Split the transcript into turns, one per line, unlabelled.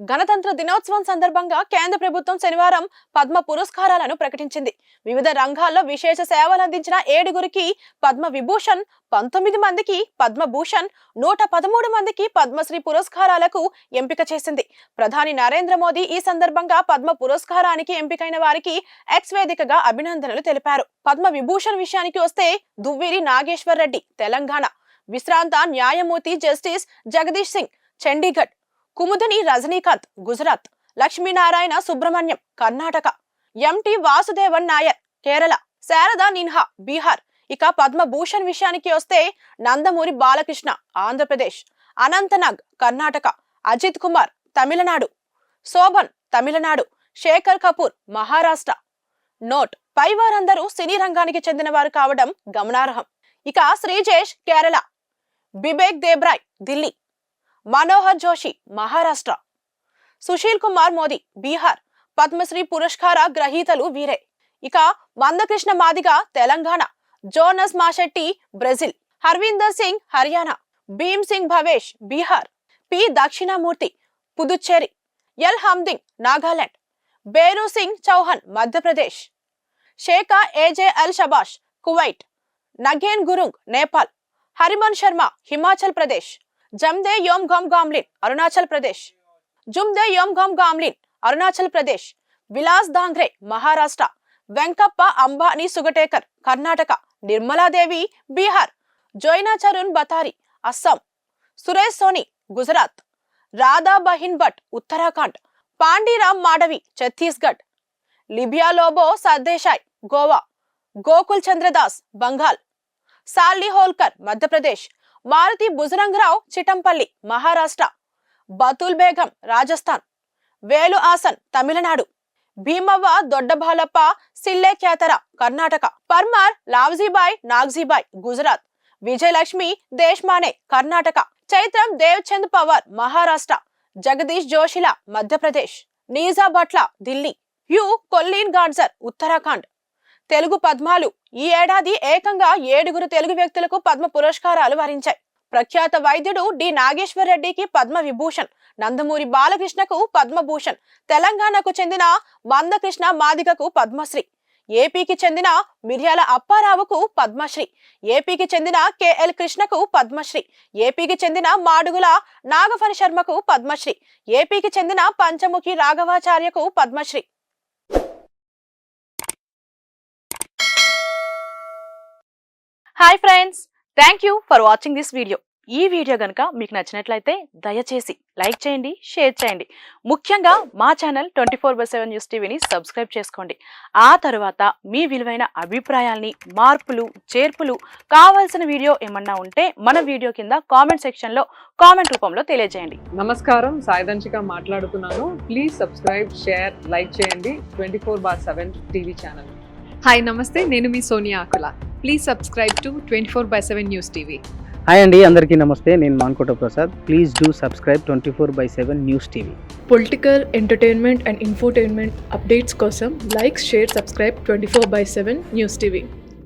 గణతంత్ర దినోత్సవం సందర్భంగా కేంద్ర ప్రభుత్వం శనివారం పద్మ పురస్కారాలను ప్రకటించింది. వివిధ రంగాల్లో విశేష సేవలు అందించిన 7గురికి పద్మ విభూషణ్, 19 మందికి పద్మభూషణ్, 113 మందికి పద్మశ్రీ పురస్కారాలకు ఎంపిక చేసింది. ప్రధాని నరేంద్ర మోదీ ఈ సందర్భంగా పద్మ పురస్కారానికి ఎంపికైన వారికి ఎక్స్ వేదికగా అభినందనలు తెలిపారు. పద్మ విభూషణ్ విషయానికి వస్తే దువ్విరి నాగేశ్వర్ రెడ్డి తెలంగాణ, విశ్రాంత న్యాయమూర్తి జస్టిస్ జగదీష్ సింగ్ చండీగఢ్, కుముదిని రజనీకాంత్ గుజరాత్, లక్ష్మీనారాయణ సుబ్రహ్మణ్యం కర్ణాటక, ఎంటి వాసుదేవన్ నాయర్ కేరళ, శారదా నిన్హా బీహార్. ఇక పద్మభూషణ్ విషయానికి వస్తే నందమూరి బాలకృష్ణ ఆంధ్రప్రదేశ్, అనంతనాగ్ కర్ణాటక, అజిత్ కుమార్ తమిళనాడు, శోభన్ తమిళనాడు, శేఖర్ కపూర్ మహారాష్ట్ర. నోట్: పై వారందరూ సినీ రంగానికి చెందిన వారు కావడం గమనార్హం. ఇక శ్రీజేష్ కేరళ, బిబేక్ దేబ్రాయ్ ఢిల్లీ, మనోహర్ జోషి మహారాష్ట్ర, సుశీల్ కుమార్ మోదీ బీహార్. పద్మశ్రీ పురస్కార గ్రహీతలు వీరే. ఇక Mandakrishna Madiga Telangana, Jonas Masetti Brazil, Harvinder Singh Haryana, Bheem Singh Bhavesh Bihar, P Dakshinamurthy Puducherry, L Hangthing Nagaland, Bheru Singh Chauhan Madhya Pradesh, Sheikha AJ Al Sabah Kuwait, Naren Gurung Nepal, Hariman Sharma Himachal Pradesh, Jumde Yomgam Gamlin Arunachal Pradesh, Jumde Yomgam Gamlin Arunachal Pradesh, Vilas Dhangre Maharashtra, Venkappa Ambaji Sugatekar Karnataka, Nirmala Devi Bihar, Joyna Charan Bathari Assam, Suresh Soni Gujarat, Radha Bahin Bhatt Uttarakhand, పాండీరామ్ Madavi Chhattisgarh, Libya Lobo Sardesai Goa, Gokul Chandradas Bengal, సాల్లి Holkar Madhya Pradesh, Maruti భుజరంగరావు చిటంపల్లి Maharashtra, బతుల్ Begum Rajasthan, వేలు ఆసన్ తమిళనాడు, భీమవ్వ దొడ్డబాలప్ప సిల్లెక్యాతర కర్ణాటక, పర్మార్ లావ్జీబాయ్ నాగ్జీబాయ్ గుజరాత్, విజయలక్ష్మి దేశ్మానే కర్ణాటక, చైత్రం దేవ్చంద్ పవార్ మహారాష్ట్ర, జగదీష్ జోషిలా మధ్యప్రదేశ్, నీజా భట్ల ఢిల్లీ, యు కొల్లీన్ గాడ్జర్ ఉత్తరాఖండ్. తెలుగు పద్మాలు ఈ ఏడాది ఏకంగా 7గురు తెలుగు వ్యక్తులకు పద్మ పురస్కారాలు వరించాయి. ప్రఖ్యాత వైద్యుడు డి నాగేశ్వర్ రెడ్డికి పద్మ విభూషణ్, నందమూరి బాలకృష్ణకు పద్మభూషణ్, తెలంగాణకు చెందిన మందకృష్ణ మాదిగకు పద్మశ్రీ, ఏపీకి చెందిన మిర్యాల అప్పారావుకు పద్మశ్రీ, ఏపీకి చెందిన కెఎల్ కృష్ణకు పద్మశ్రీ, ఏపీకి చెందిన మాడుగుల నాగఫణి శర్మకు పద్మశ్రీ, ఏపీకి చెందిన పంచముఖి రాఘవాచార్యకు Padma Shri. Hi friends, thank you for watching this video. ఈ వీడియో కనుక మీకు నచ్చినట్లయితే దయచేసి లైక్ చేయండి, షేర్ చేయండి. ముఖ్యంగా మా ఛానల్ 24/7 న్యూస్ టీవీని సబ్స్క్రైబ్ చేసుకోండి. ఆ తర్వాత మీ విలువైన అభిప్రాయాల్ని, మార్పులు, చేర్పులు, కావాల్సిన వీడియో ఏమన్నా ఉంటే మన వీడియో కింద కామెంట్ సెక్షన్లో కామెంట్ రూపంలో తెలియజేయండి.
నమస్కారం, సాయిదంచిక మాట్లాడుతున్నాను. ప్లీజ్ సబ్స్క్రైబ్, షేర్, లైక్ చేయండి 24/7 టీవీ ఛానల్.
హాయ్ నమస్తే, నేను మీ Sonia Akula. Please subscribe to 24/7 news TV.
Hi అండి, అందరికీ నమస్తే. నేను Mankota Prasad. Please do subscribe 24/7 news TV.
Political, entertainment and infotainment updates కోసం like, share, subscribe 24/7 news TV.